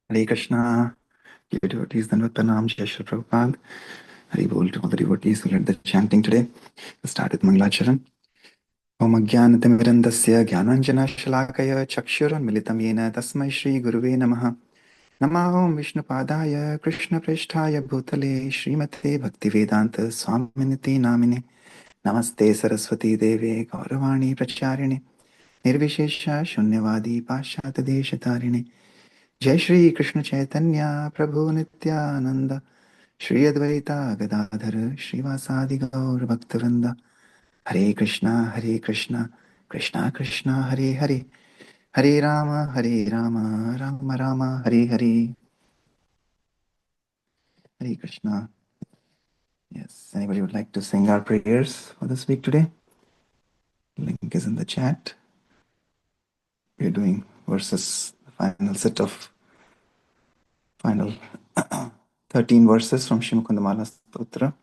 Hare Krishna, dear devotees, Dandavat Pranam, Jai Shri Prabhupada. Hari Bol to all the devotees who led the chanting today. Let's start with Mangalacharan. Om Ajnanatimirandasya Jnananjana Shalakaya Chakshuranmilitam Yena Tasmai Shri Guruve Namaha. Namahom Vishnupadaya Krishna Presthaya Bhutale Srimate Bhaktivedanta Swaminiti Namine. Namaste Saraswati Deve Gauravani Pracharine Nirvishesha Shunyavadi Pashyata Deshatarine. जय श्री कृष्ण चैतन्य प्रभु नित्यानंद श्री अद्वैता गदाधर श्रीवासादि गौर भक्तवृंद हरे Krishna Krishna Krishna Hare Hare Hare Ram Ram Ram Hare Hare. Hare Krishna. Yes, anybody would like to sing our prayers for this week today? Link is in the chat. We're doing verses, the final set of final 13 verses from Shrimukundamala Stotra,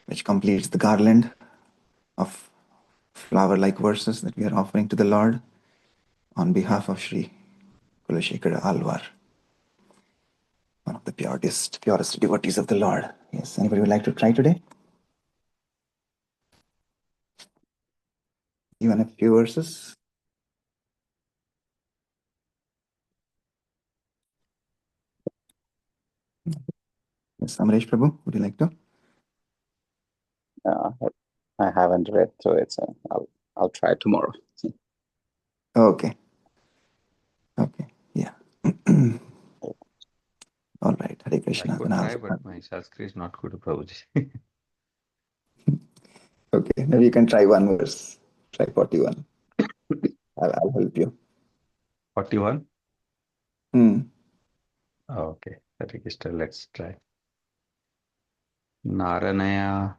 which completes the garland of flower-like verses that we are offering to the Lord on behalf of Sri Kulashekara Alvar, one of the purest devotees of the Lord. Yes, anybody would like to try today? Even a few verses. Yes, Amresh Prabhu, would you like to? I haven't read through it, so I'll try tomorrow. Okay. Yeah. All right. Hare Krishna. I could try, but my Sanskrit is not good, Prabhuji. Okay, maybe you can try one verse. Try 41. I'll help you. 41? Hmm. Okay, Hare Krishna, let's try. Naranaya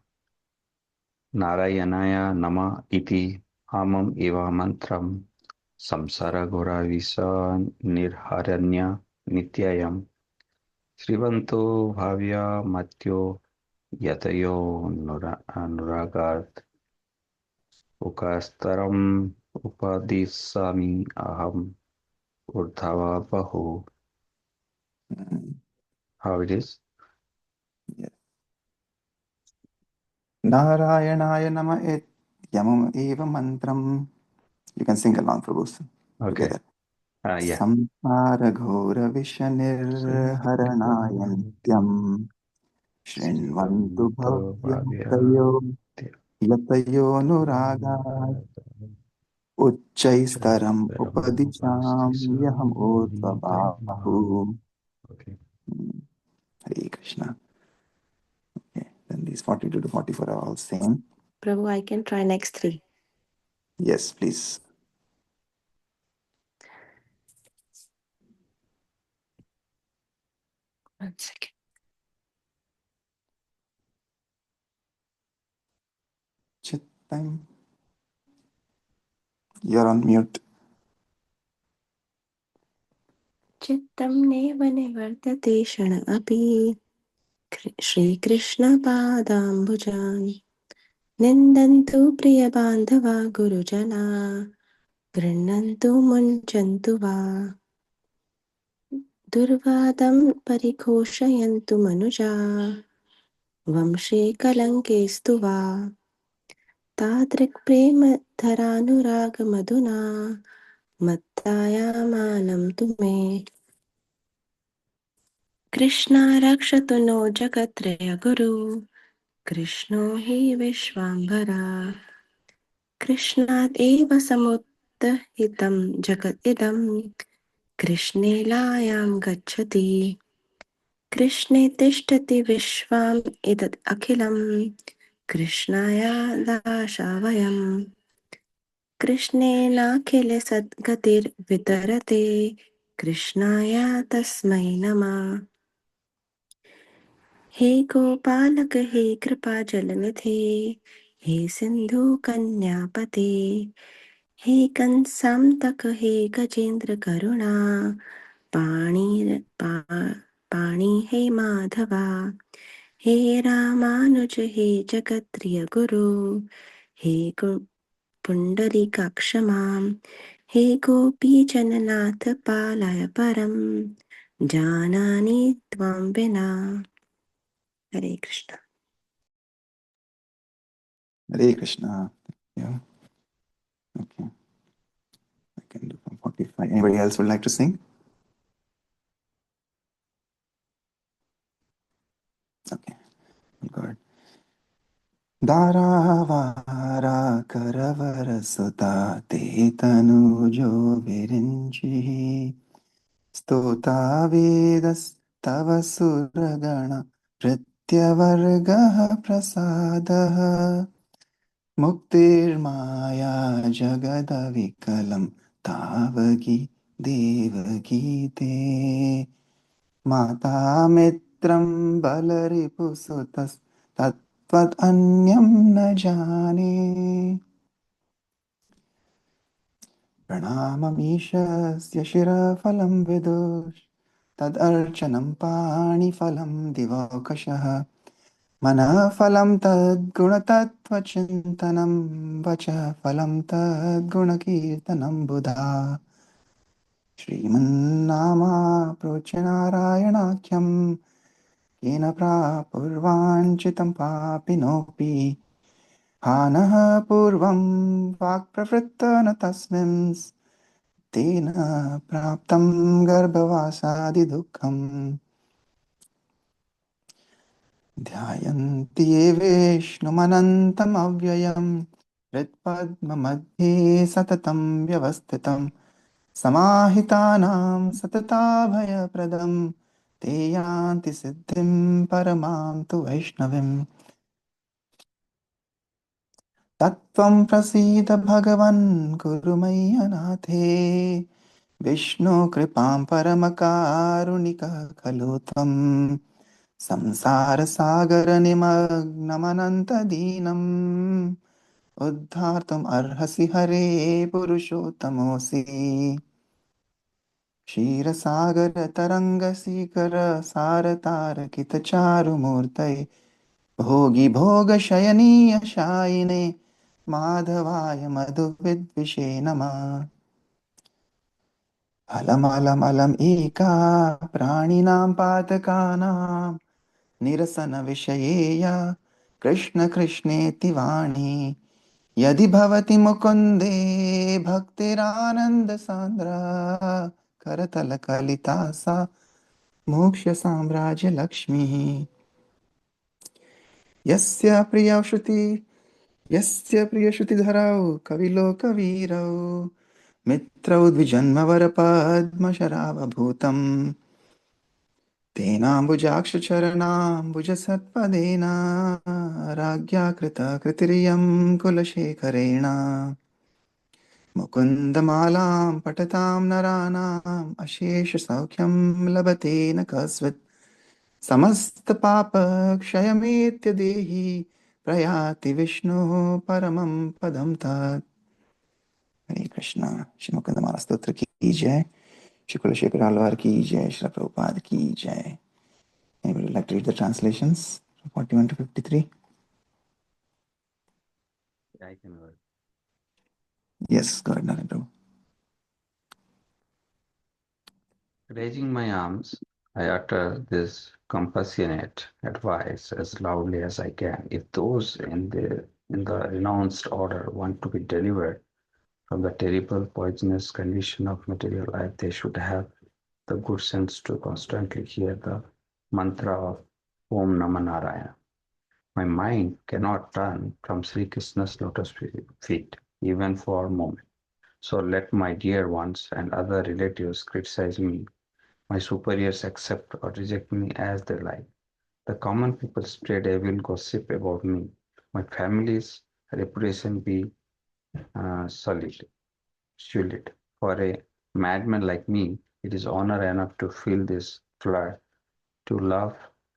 Narayanaya Nama iti amam eva mantram samsara gora visa nirharanya nityayam Srivanto bhavya matyo yatayo nuragat ukastaram upadisami aham urdhava bahu. How it is? Yes. Narayanaya Nama et yamam eva mantram. You can sing along, Prabhu, Okay. together. Yeah. संसारघोरविशनिर्हरणाय नित्यम् शृण्वन्तु भव्यमतयो यतयोऽनुरागात् उच्चैस्तरम् उपदिशाम्यहम् ऊर्ध्वबाहुः. Hare Krishna. Okay, then these 42 to 44 are all same. Prabhu, I can try next three. Yes, please. One second. Chittam. You're on mute. चित्तं नेव निवर्तते क्षण अपि श्रीकृष्णपादाम्बुजान् निन्दन्तु प्रियबान्धवा गुरुजना गृह्णन्तु मुञ्चन्तु वा दुर्वादं परिघोषयन्तु मनुजा वंशे कलङ्केस्तु वा तादृक्प्रेमधरानुरागमधुना मत्तायामानं तु मे कृष्णा रक्षतु नो जगत्त्रयगुरु कृष्णो हि विश्वाम्भरा कृष्णात् एव समुत्थितं जगत् इदं कृष्णे लायां गच्छति कृष्णे तिष्ठति विश्वम् एतत् अखिलं कृष्णाय दासावयम् कृष्णेनाखिल सद्गतिर्वितरते कृष्णाय तस्मै नमः हे गोपालक हे कृपाजलनिधे हे सिन्धु कन्यापते हे कंसान्तक हे गजेन्द्र करुणा पाणि हे माधवा हे रामानुज हे जगत्प्रिय गुरु हे पुण्डरीकाक्ष मां हे गोपीजननाथ पालय परं जानामि त्वां विना। हरे Krishna. Hare Krishna. Yeah. Okay. I can do from 45. Anybody else would like to sing? Okay. Good. दारावारा करवरसुता ते तनूजो विरिञ्चिः स्तोता वेदस्तव सुरगण भृत्यवर्गः प्रसादः मुक्तिर्माया जगदविकलं तावकी देवगीते माता मित्रं बलरिपुसुतस्तत्त्वदन्यं न जाने प्रणाममीशस्य शिरफलं विदुष तदर्चनं पाणिफलं दिवौकशः मनःफलं तद्गुणतत्त्वचिन्तनं वचः फलं तद्गुणकीर्तनं बुधा श्रीमन्नामाप्रोच्य नारायणाख्यं येन प्रापूर्वाञ्छितं पापिनोऽपि हानः पूर्वं वाक्प्रवृत्त न तस्मिन् तेन प्राप्तं गर्भवासादिदुःखम् ध्यायन्ति ये विष्णुमनन्तमव्ययं हृत्पद्ममध्ये सततं व्यवस्थितं समाहितानां सतताभयप्रदं ते यान्ति सिद्धिं परमां तु वैष्णवीम् तत्त्वं प्रसीद भगवन् कुरु मय्यनाथे विष्णुकृपां परमकारुणिकः खलु त्वं संसारसागरनिमग्नमनन्तदीनम् उद्धार्तुम् अर्हसि हरे पुरुषोत्तमोऽसि क्षीरसागरतरङ्गसीकरसारतारकितचारुमूर्तये भोगि भोगशयनीय शायिने माधवाय मधुविद्विषे नमः अलमलमलम् एका प्राणिनां पातकानां निरसनविषयेय कृष्ण कृष्णेति वाणी यदि भवति मुकुन्दे भक्तिरानन्दसान्द्रा करतलकलिता सा मोक्षसाम्राज्यलक्ष्मीः यस्य प्रियश्रुतिधरौ कविलोकवीरौ मित्रौ द्विजन्मवरपद्मशरावभूतम् तेनाम्बुजाक्षचरणाम्बुजसत्पदेन राज्ञा कृतकृतिरियं कुलशेखरेण मुकुन्दमालां पठतां नराणाम् अशेषसौख्यं लभते न कस्वित् समस्तपापक्षयमेत्यदेहि प्रयाति विष्णुः परमं पदं तत् हरे कृष्णा श्री मुकुंदमाला स्तोत्र की जय श्री कुलशेखर आलवार की जय श्री प्रभुपाद की जय Anybody would like to read the translations from 41 to 53? I can read. Yes, go ahead, Naren Prabhu. Raising my arms, I utter this compassionate advice as loudly as I can. If those in the renounced order want to be delivered from the terrible poisonous condition of material life, they should have the good sense to constantly hear the mantra of Om Namah Narayana. My mind cannot turn from Sri Krishna's lotus feet, even for a moment. So let my dear ones and other relatives criticize me, my superiors accept or reject me as they like. The common people spread evil gossip about me. My family's reputation be sullied. For a madman like me, it is honor enough to feel this flood to love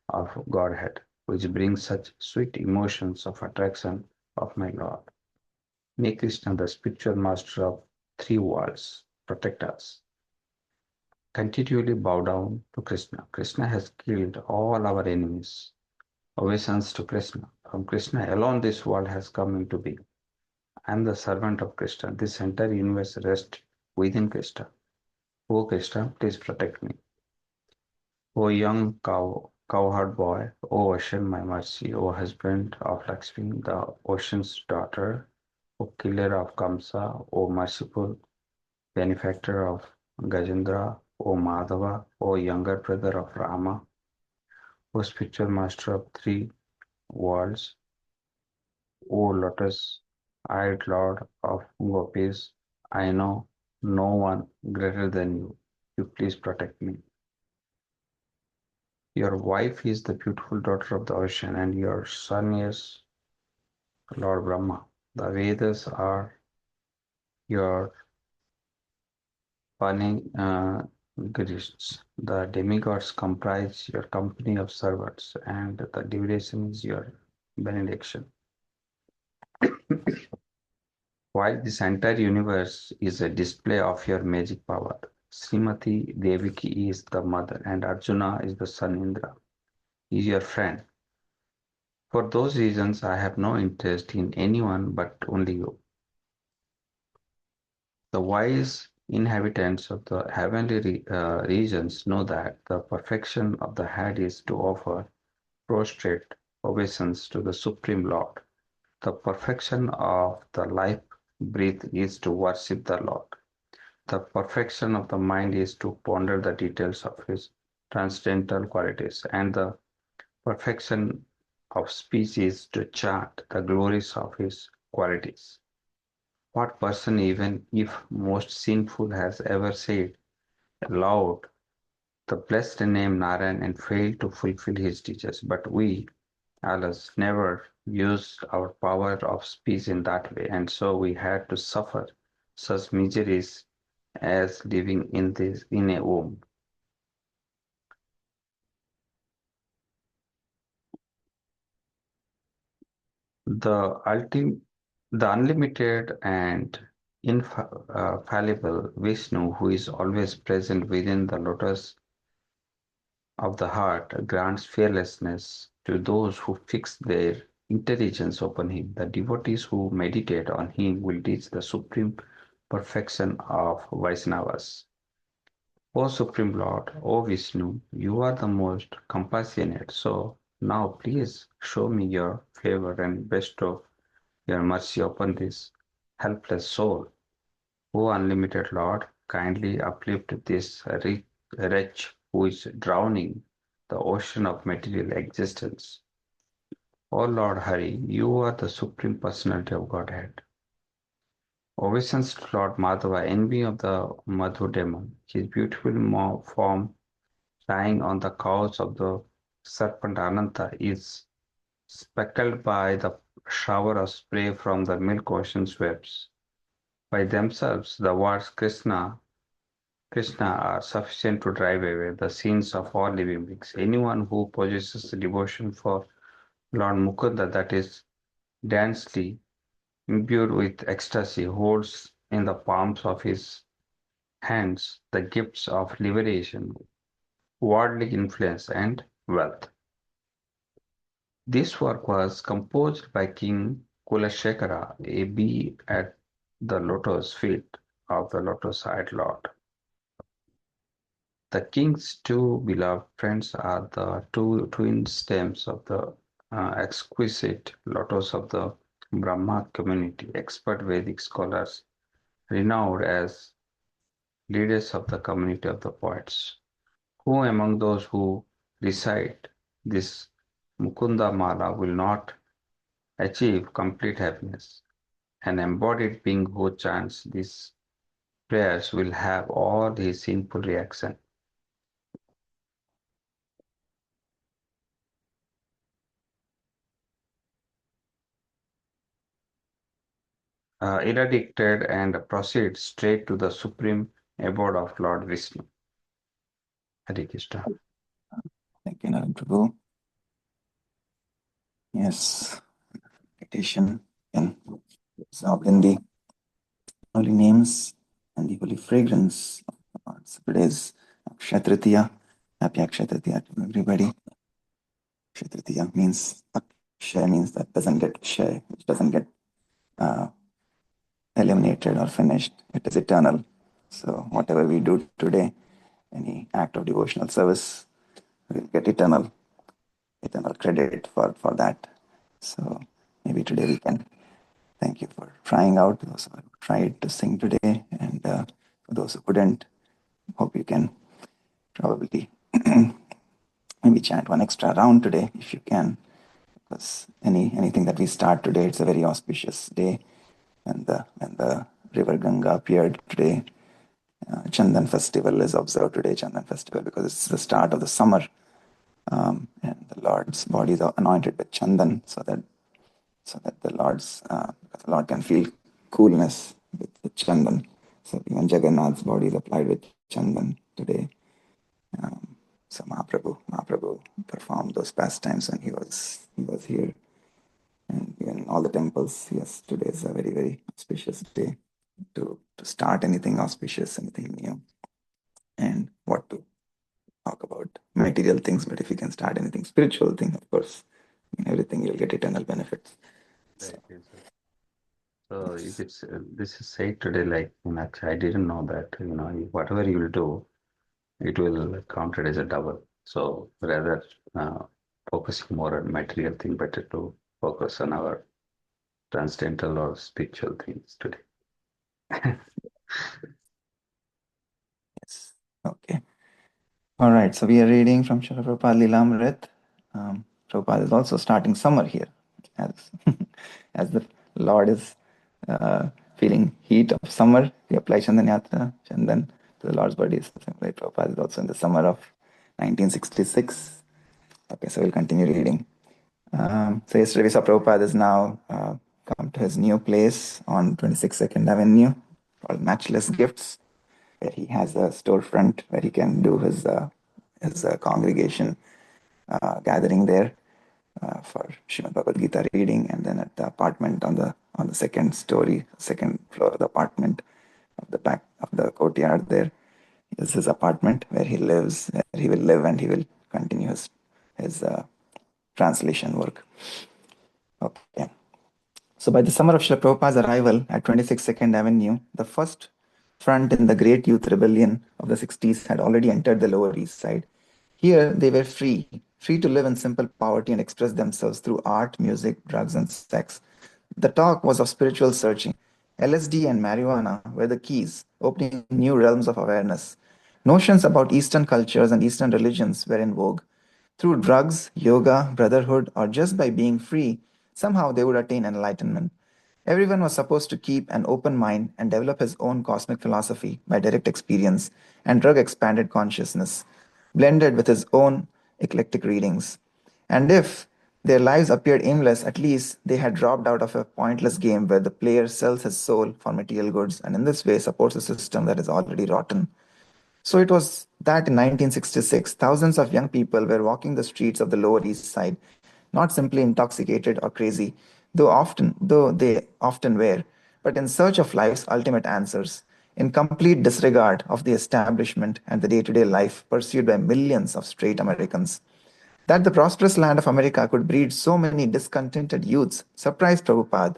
of Godhead, which brings such sweet emotions of attraction of my Lord. May Krishna, the spiritual master of three worlds, protect us. Continually bow down to Krishna. Krishna has killed all our enemies. Obeisance to Krishna. From Krishna alone this world has come into being. I am the servant of Krishna. This entire universe rests within Krishna. O Krishna, please protect me. O young cowherd boy, O ocean, my mercy, O husband of Lakshmi, the ocean's daughter, O killer of Kamsa, O merciful benefactor of Gajendra, O Madhava, O younger brother of Rama, O spiritual master of three worlds, O lotus-eyed lord of gopis, I know no one greater than you. You please protect me. Your wife is the beautiful daughter of the ocean, and your son is Lord Brahma. The Vedas are your panegyrists. The demigods comprise your company of servants, and the duration is your benediction. While this entire universe is a display of your magic power, Srimati Devaki is the mother, and Arjuna is the son. Indra is your friend. For those reasons, I have no interest in anyone but only you. The wise inhabitants of the heavenly regions know that the perfection of the head is to offer prostrate obeisance to the Supreme Lord. The perfection of the life breath is to worship the Lord. The perfection of the mind is to ponder the details of his transcendental qualities, and the perfection of speech is to chant the glories of his qualities. What person, even if most sinful, has ever said aloud the blessed name Narayan and failed to fulfill his duties? But we, alas, never used our power of speech in that way, and so we had to suffer such miseries as living in a womb. The unlimited and infallible Vishnu, who is always present within the lotus of the heart, grants fearlessness to those who fix their intelligence upon him. The devotees who meditate on him will reach the supreme perfection of Vaishnavas. O Supreme Lord, O Vishnu, you are the most compassionate. So now please show me your favor and bestow your mercy upon this helpless soul. O unlimited Lord, kindly uplift this wretch who is drowning the ocean of material existence. O Lord Hari, you are the Supreme Personality of Godhead. Obeisance to Lord Madhava, envy of the Madhu demon, his beautiful form lying on the couch of the serpent Ananta is speckled by the shower of spray from the milk ocean's webs. By themselves, the words Krishna are sufficient to drive away the sins of all living beings. Anyone who possesses devotion for Lord Mukunda, that is densely imbued with ecstasy, holds in the palms of his hands the gifts of liberation, worldly influence, and wealth. This work was composed by King Kulashekara, a bee at the lotus feet of the lotus-eyed Lord. The king's two beloved friends are the two twin stems of the exquisite lotus of the Brahma community, expert Vedic scholars renowned as leaders of the community of the poets. Who among those who recite this Mukunda Mala will not achieve complete happiness? An embodied being who chants these prayers will have all his sinful reaction eradicated and proceed straight to the supreme abode of Lord Vishnu. Hare Krishna. Thank you, Narayan Prabhu. Yes, meditation and absorbed in the holy names and the holy fragrance of the Lord. So today's Akshaya Tritiya. Happy Akshaya Tritiya to everybody. Akshaya Tritiya means Akshaya means that doesn't get Kshay, which doesn't get eliminated or finished. It is eternal. So whatever we do today, any act of devotional service, we'll get eternal credit for that. So maybe today we can thank you for trying out, those who tried to sing today, and for those who couldn't, hope you can probably maybe chant one extra round today if you can, because anything that we start today, it's a very auspicious day. And the river Ganga appeared today. Chandan festival is observed today, Chandan festival, because it's the start of the summer, and the Lord's body is anointed with Chandan, so that the Lord can feel coolness with Chandan. So even Jagannath's body is applied with Chandan today. So Mahaprabhu performed those pastimes when he was here, and even in all the temples. Yes, today is a very, very auspicious day to start anything auspicious, anything new, and what to talk about material things. But if you can start anything spiritual thing, of course, in everything you'll get eternal benefits. So, Right, yes, sir. So if yes. it's this is said today, like I didn't know that whatever you will do, it will count it as a double. So rather focusing more on material thing, better to focus on our transcendental or spiritual things today. Yes. Okay. All right. So we are reading from Srila Prabhupada Lilamrit. Prabhupada is also starting summer here, as as the Lord is feeling heat of summer. We apply Chandan Yatra, Chandan to the Lord's body. So similarly, Prabhupada is also in the summer of 1966. Okay, so we'll continue reading. So yesterday we saw Prabhupada is now come to his new place on 26 Second Avenue called Matchless Gifts, where he has a storefront where he can do his congregation gathering there for Srimad Bhagavad Gita reading, and then at the apartment on the second story, second floor of the apartment of the back of the courtyard there is his apartment where he lives, where he will live, and he will continue his translation work. Okay. So by the summer of Srila Prabhupada's arrival at 26 Second Avenue, the first front in the great youth rebellion of the 60s had already entered the Lower East Side. Here they were free to live in simple poverty and express themselves through art, music, drugs, and sex. The talk was of spiritual searching. LSD and marijuana were the keys, opening new realms of awareness. Notions about Eastern cultures and Eastern religions were in vogue. Through drugs, yoga, brotherhood, or just by being free, somehow they would attain enlightenment. Everyone was supposed to keep an open mind and develop his own cosmic philosophy by direct experience and drug expanded consciousness, blended with his own eclectic readings. And if their lives appeared aimless, at least they had dropped out of a pointless game where the player sells his soul for material goods and in this way supports a system that is already rotten. So it was that in 1966, thousands of young people were walking the streets of the Lower East Side, not simply intoxicated or crazy, though they often were, but in search of life's ultimate answers, in complete disregard of the establishment and the day-to-day life pursued by millions of straight Americans. That the prosperous land of America could breed so many discontented youths surprised Prabhupada.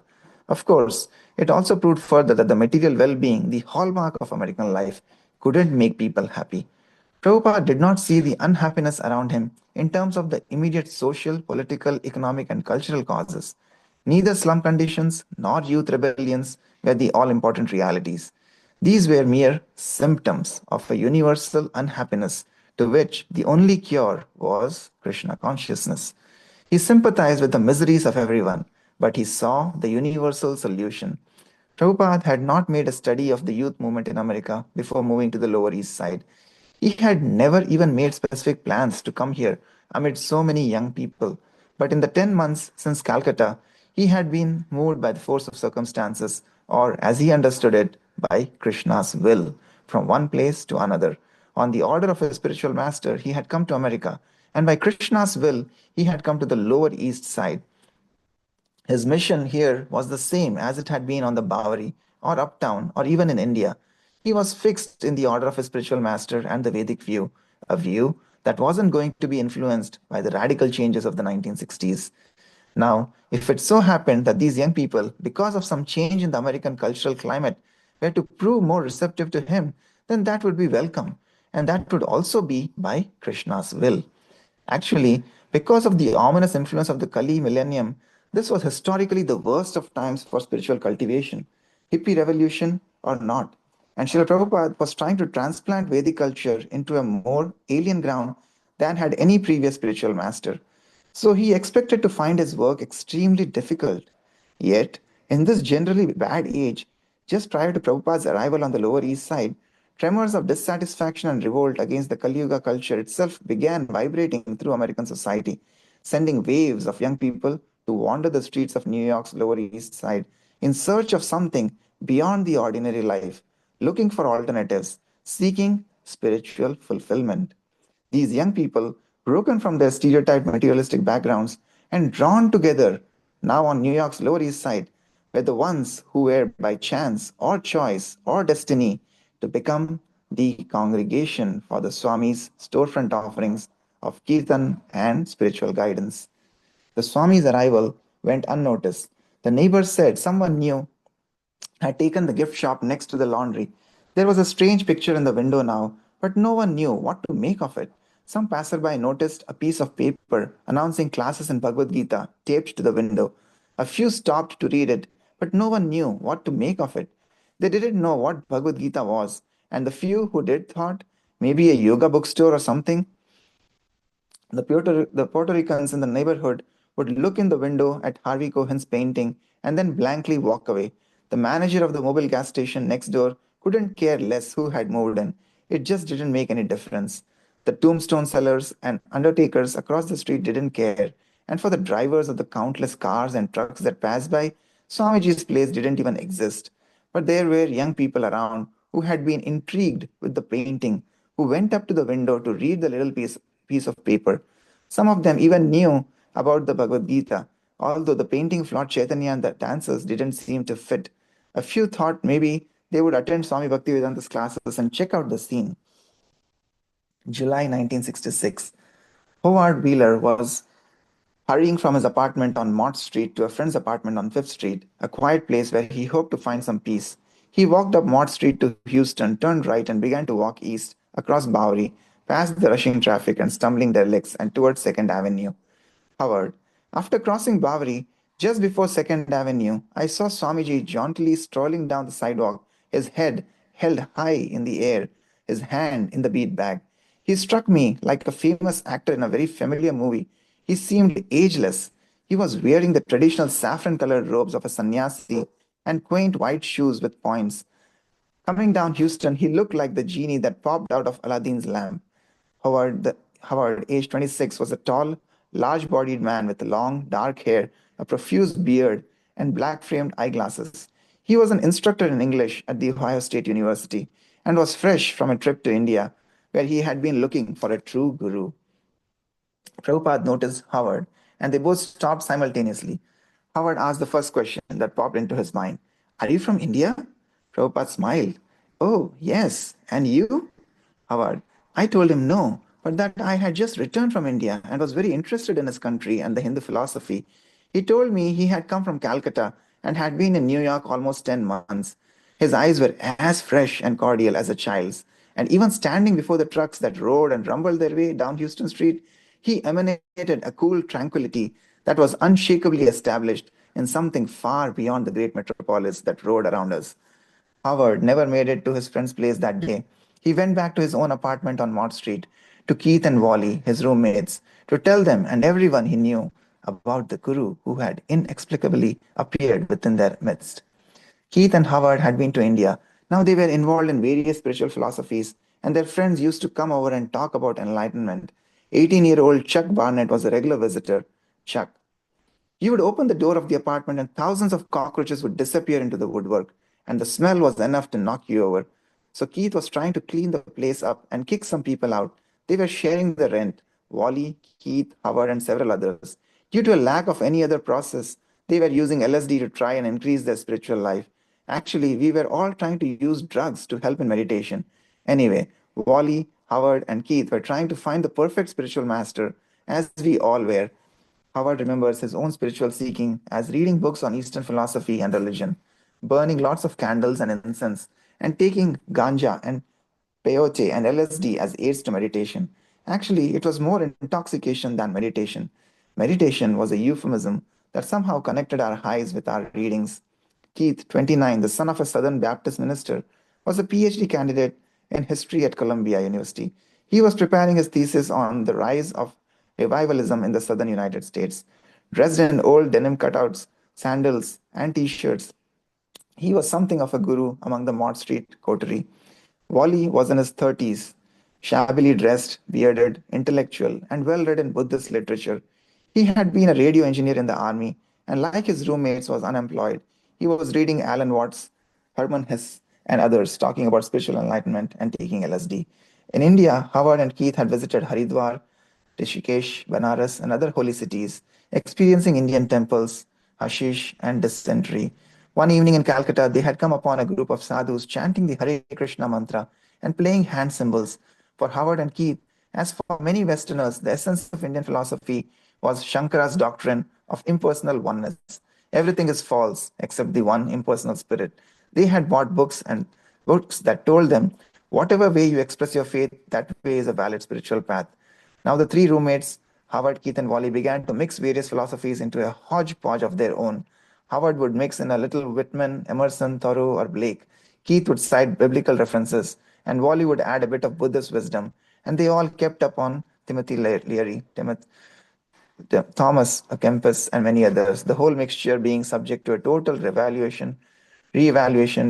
Of course, it also proved further that the material well being, the hallmark of American life, couldn't make people happy. Prabhupada did not see the unhappiness around him in terms of the immediate social, political, economic, and cultural causes. Neither slum conditions nor youth rebellions were the all important realities. These were mere symptoms of a universal unhappiness to which the only cure was Krishna consciousness. He sympathized with the miseries of everyone, but he saw the universal solution. Prabhupada had not made a study of the youth movement in America before moving to the Lower East Side. He had never even made specific plans to come here amid so many young people. But in the 10 months since Calcutta, he had been moved by the force of circumstances, or as he understood it, by Krishna's will, from one place to another. On the order of his spiritual master, he had come to America, and by Krishna's will, he had come to the Lower East Side. His mission here was the same as it had been on the Bowery, or uptown, or even in India. He was fixed in the order of his spiritual master and the Vedic view, a view that wasn't going to be influenced by the radical changes of the 1960s. Now, if it so happened that these young people, because of some change in the American cultural climate, were to prove more receptive to him, then that would be welcome, and that would also be by Krishna's will. Actually, because of the ominous influence of the Kali millennium, this was historically the worst of times for spiritual cultivation, hippie revolution or not. And Srila Prabhupada was trying to transplant Vedic culture into a more alien ground than had any previous spiritual master. So he expected to find his work extremely difficult. Yet, in this generally bad age, just prior to Prabhupada's arrival on the Lower East Side, tremors of dissatisfaction and revolt against the Kali Yuga culture itself began vibrating through American society, sending waves of young people to wander the streets of New York's Lower East Side in search of something beyond the ordinary life, looking for alternatives, seeking spiritual fulfillment. These young people, broken from their stereotyped materialistic backgrounds and drawn together now on New York's Lower East Side, were the ones who were by chance or choice or destiny to become the congregation for the Swami's storefront offerings of kirtan and spiritual guidance. The Swami's arrival went unnoticed. The neighbors said someone new had taken the gift shop next to the laundry. There was a strange picture in the window now, but no one knew what to make of it. Some passerby noticed a piece of paper announcing classes in Bhagavad Gita taped to the window. A few stopped to read it, but no one knew what to make of it. They didn't know what Bhagavad Gita was, and the few who did thought maybe a yoga bookstore or something. The Puerto Ricans in the neighborhood would look in the window at Harvey Cohen's painting and then blankly walk away. The manager of the mobile gas station next door couldn't care less who had moved in. It just didn't make any difference. The tombstone sellers and undertakers across the street didn't care. And for the drivers of the countless cars and trucks that passed by, Swamiji's place didn't even exist. But there were young people around who had been intrigued with the painting, who went up to the window to read the little piece of paper. Some of them even knew about the Bhagavad Gita, although the painting of Lord Chaitanya and the dancers didn't seem to fit. A few thought maybe they would attend Swami Bhaktivedanta's classes and check out the scene. July 1966. Howard Wheeler was hurrying from his apartment on Mott Street to a friend's apartment on Fifth Street, a quiet place where he hoped to find some peace. He walked up Mott Street to Houston, turned right, and began to walk east, across Bowery, past the rushing traffic and stumbling derelicts, and towards Second Avenue. Howard. After crossing Bowery, just before Second Avenue, I saw Swamiji jauntily strolling down the sidewalk, his head held high in the air, his hand in the bead bag. He struck me like a famous actor in a very familiar movie. He seemed ageless. He was wearing the traditional saffron colored robes of a sannyasi and quaint white shoes with points. Coming down Houston, he looked like the genie that popped out of Aladdin's lamp. Howard, age 26, was a tall, large bodied man with long, dark hair, a profuse beard, and black framed eyeglasses. He was an instructor in English at the Ohio State University and was fresh from a trip to India, where he had been looking for a true guru. Prabhupada noticed Howard, and they both stopped simultaneously. Howard asked the first question that popped into his mind. Are you from India? Prabhupada smiled. Oh, yes. And you? Howard. I told him no, but that I had just returned from India and was very interested in his country and the Hindu philosophy. He told me he had come from Calcutta and had been in New York almost 10 months. His eyes were as fresh and cordial as a child's, and even standing before the trucks that roared and rumbled their way down Houston Street, he emanated a cool tranquility that was unshakably established in something far beyond the great metropolis that roared around us. Howard never made it to his friend's place that day. He went back to his own apartment on Mott Street, to Keith and Wally, his roommates, to tell them and everyone he knew about the Guru who had inexplicably appeared within their midst. Keith and Howard had been to India. Now they were involved in various spiritual philosophies, and their friends used to come over and talk about enlightenment. 18-year-old Chuck Barnett was a regular visitor. Chuck. You would open the door of the apartment and thousands of cockroaches would disappear into the woodwork, and the smell was enough to knock you over. So Keith was trying to clean the place up and kick some people out. They were sharing the rent, Wally, Keith, Howard, and several others. Due to a lack of any other process, they were using LSD to try and increase their spiritual life. Actually, we were all trying to use drugs to help in meditation. Anyway, Wally, Howard, and Keith were trying to find the perfect spiritual master, as we all were. Howard remembers his own spiritual seeking as reading books on Eastern philosophy and religion. burning lots of candles and incense, and taking ganja and peyote and LSD as aids to meditation. Actually, it was more intoxication than meditation. Meditation was a euphemism that somehow connected our highs with our readings. Keith, 29, the son of a Southern Baptist minister, was a PhD candidate in history at Columbia University. He was preparing his thesis on the rise of revivalism in the southern United States. Dressed in old denim cutouts, sandals, and t shirts, he was something of a guru among the Mott Street coterie. Wally was in his 30s, shabbily dressed, bearded, intellectual, and well read in Buddhist literature. He had been a radio engineer in the army, and like his roommates, was unemployed. He was reading Alan Watts, Herman Hesse, and others talking about spiritual enlightenment and taking LSD. In India, Howard and Keith had visited Haridwar, Rishikesh, Banaras, and other holy cities, experiencing Indian temples, hashish, and dysentery. One evening in Calcutta, they had come upon a group of sadhus chanting the Hare Krishna mantra and playing hand cymbals. For Howard and Keith, as for many Westerners, the essence of Indian philosophy was Shankara's doctrine of impersonal oneness. Everything is false except the one impersonal spirit. They had bought books that told them whatever way you express your faith, that way is a valid spiritual path. Now the three roommates, Howard, Keith, and Wally, began to mix various philosophies into a hodgepodge of their own. Howard would mix in a little Whitman, Emerson, Thoreau, or Blake. Keith would cite biblical references, and Wally would add a bit of Buddhist wisdom. And they all kept upon Timothy Leary, Thomas A. Kempis, and many others, the whole mixture being subject to a total re-evaluation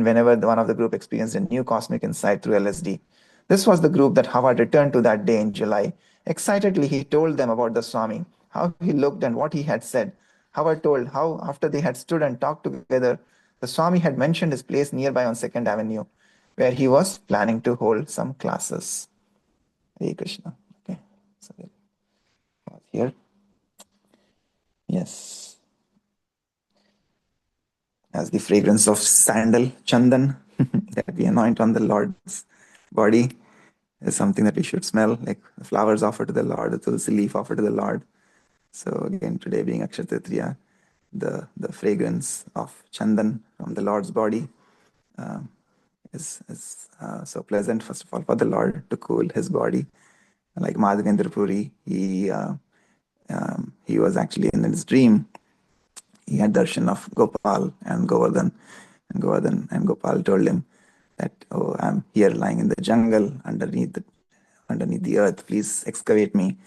whenever one of the group experienced a new cosmic insight through LSD. This was the group that Howard returned to that day in July. Excitedly, he told them about the Swami, how he looked and what he had said. Howard told how, after they had stood and talked together, the Swami had mentioned his place nearby on 2nd Avenue, where he was planning to hold some classes. Hare Krishna. Okay, so we'll pause here. Yes. As the fragrance of sandal, chandan, that we anoint on the Lord's body is something that we should smell, like the flowers offered to the Lord, the tulsi leaf offered to the Lord. So again, today being Akshaya Tritiya, the fragrance of chandan from the Lord's body is so pleasant, first of all, for the Lord to cool his body. Like Madhavendra Puri, he was actually in his dream. He had darshan of Gopal and Govardhan, and Gopal told him that, oh, I'm here lying in the jungle underneath the earth. Please excavate me.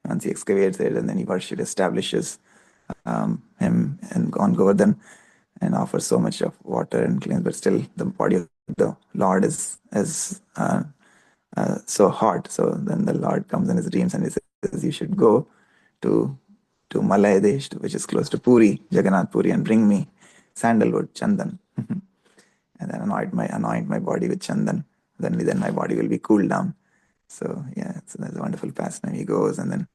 Once he excavates it, and then he establishes him and on Govardhan and offers so much of water and cleanse, but still the body of the Lord is so hot. So then the Lord comes in his dreams and he says, you should go to Malay Desh, which is close to Puri, Jagannath Puri, and bring me sandalwood, chandan. And then anoint my body with chandan. Then my body will be cooled down. So yeah, so that's a wonderful pastime. He goes and then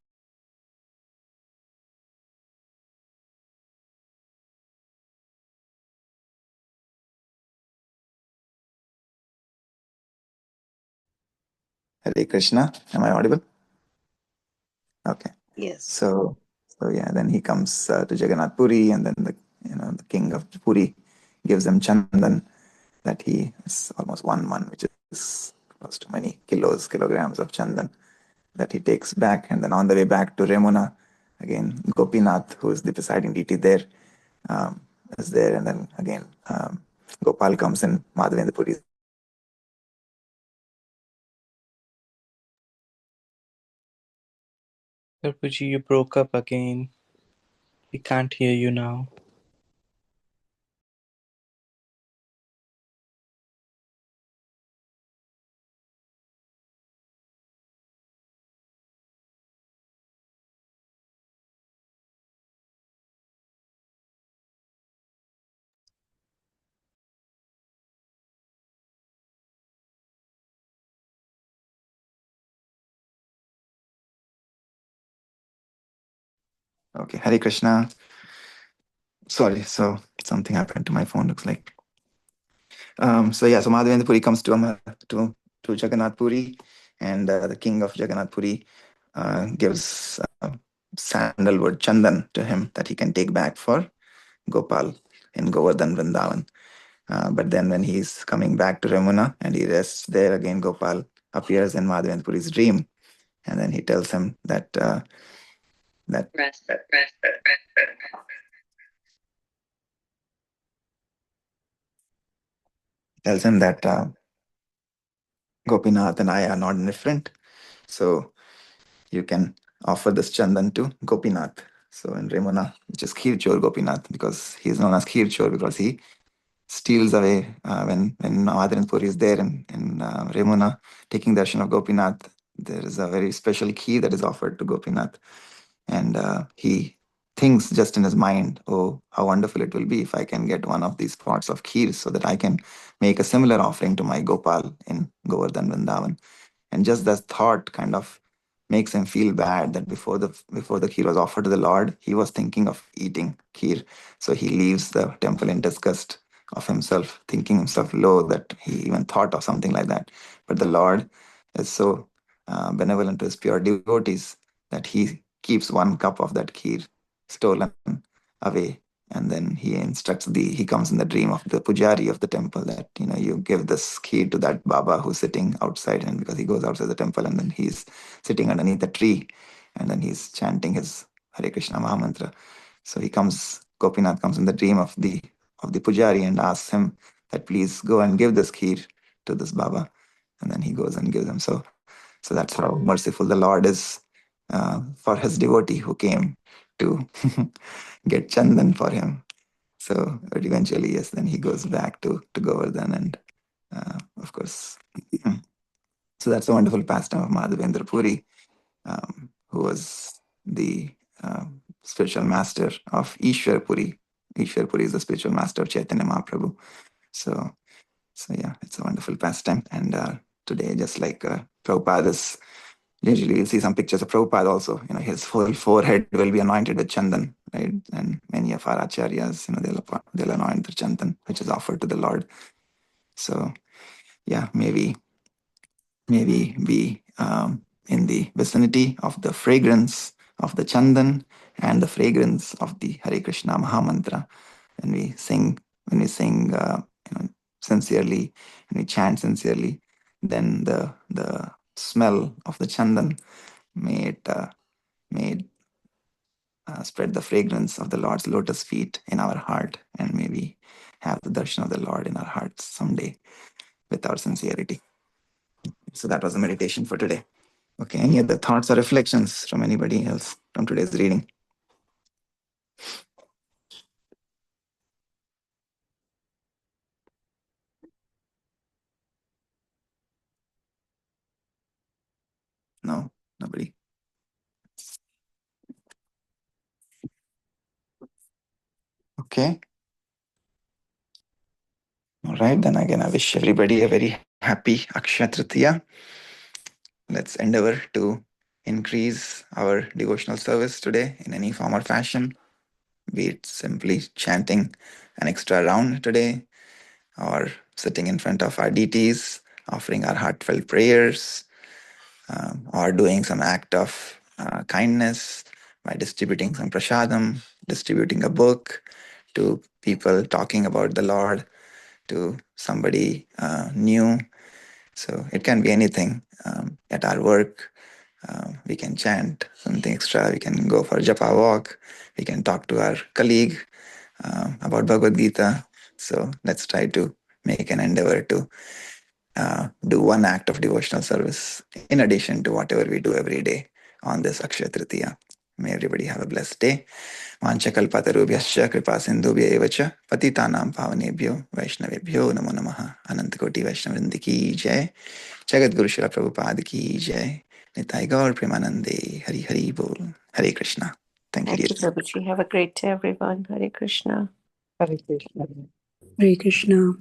Hare Krishna. Am I audible? Okay. Yes. So yeah, then he comes to Jagannath Puri, and then the king of Puri gives him chandan that he is almost 1 mon, which is close to many kilograms of chandan that he takes back. And then on the way back to Remuna, again, Gopinath, who is the presiding deity there, is there. And then again, Gopal comes in Madhavendra Puri. Sarpuji, you broke up again. We can't hear you now. Okay, Hare Krishna. Sorry, so something happened to my phone, looks like. So Madhavendra Puri comes to Jagannath Puri, and the king of Jagannath Puri gives sandalwood chandan to him that he can take back for Gopal in Govardhan Vrindavan. But then when he's coming back to Ramuna and he rests there again, Gopal appears in Madhavendra Puri's dream, and then he tells him that Gopinath and I are not different, so you can offer this chandan to Gopinath. So in Ramuna, which is Kheer Chor Gopinath, because he's known as Kheer Chor because he steals away when Madhavendra Puri is there in Ramuna taking darshan of Gopinath. There is a very special kheer that is offered to Gopinath, and he thinks just in his mind, oh, how wonderful it will be if I can get one of these pots of kheer so that I can make a similar offering to my Gopal in Govardhan Vrindavan. And just that thought kind of makes him feel bad that before the kheer was offered to the Lord, he was thinking of eating kheer. So he leaves the temple in disgust of himself, thinking himself low that he even thought of something like that. But the Lord is so benevolent to his pure devotees that he keeps one cup of that kheer stolen away, and then he comes in the dream of the pujari of the temple that you give this kheer to that Baba who's sitting outside, and because he goes outside the temple and then he's sitting underneath a tree and then he's chanting his Hare Krishna Mahamantra. So Gopinath comes in the dream of the pujari and asks him that please go and give this kheer to this Baba, and then he goes and gives him. So that's how merciful the Lord is for his devotee who came to get chandan for him. So, but eventually, yes, then he goes back to Govardhan, and of course, so that's a wonderful pastime of Madhavendra Puri, who was the spiritual master of Ishwar Puri. Ishwar Puri is the spiritual master of Chaitanya Mahaprabhu. So yeah, it's a wonderful pastime. And today, just like Prabhupada is, usually you'll see some pictures of Prabhupada also, his whole forehead will be anointed with chandan, right? And many of our acharyas, they'll anoint the chandan, which is offered to the Lord. So yeah, maybe be in the vicinity of the fragrance of the chandan and the fragrance of the Hare Krishna Mahamantra. When we sing sincerely, and we chant sincerely, then the smell of the chandan may spread the fragrance of the Lord's lotus feet in our heart, and maybe have the darshan of the Lord in our hearts someday with our sincerity. So that was the meditation for today. Okay, any other thoughts or reflections from anybody else from today's reading? No, nobody. Okay. All right, then again, I wish everybody a very happy Akshaya Tritiya. Let's endeavor to increase our devotional service today in any form or fashion, be it simply chanting an extra round today, or sitting in front of our deities, offering our heartfelt prayers, or doing some act of kindness by distributing some prasadam, distributing a book to people, talking about the Lord to somebody new. So it can be anything. At our work, we can chant something extra. We can go for a japa walk. We can talk to our colleague about Bhagavad Gita. So let's try to make an endeavor to do one act of devotional service in addition to whatever we do every day on this Akshaya Tritiya. May everybody have a blessed day. Vanchakalpatarubhyascha kripa sindhubhya eva cha patitanam pavanebhyo vaishnavebhyo namo namaha. Anantakoti Vaishnavrinda ki jai. Jagat Guru Srila Prabhupada ki jai. Nitai Gaur Premanande. Hari Hari Bol. Hare Krishna. Thank you, Thank you, dear. Prabhuji. Have a great day, everyone. Hare Krishna. Hare Krishna. Hare Krishna.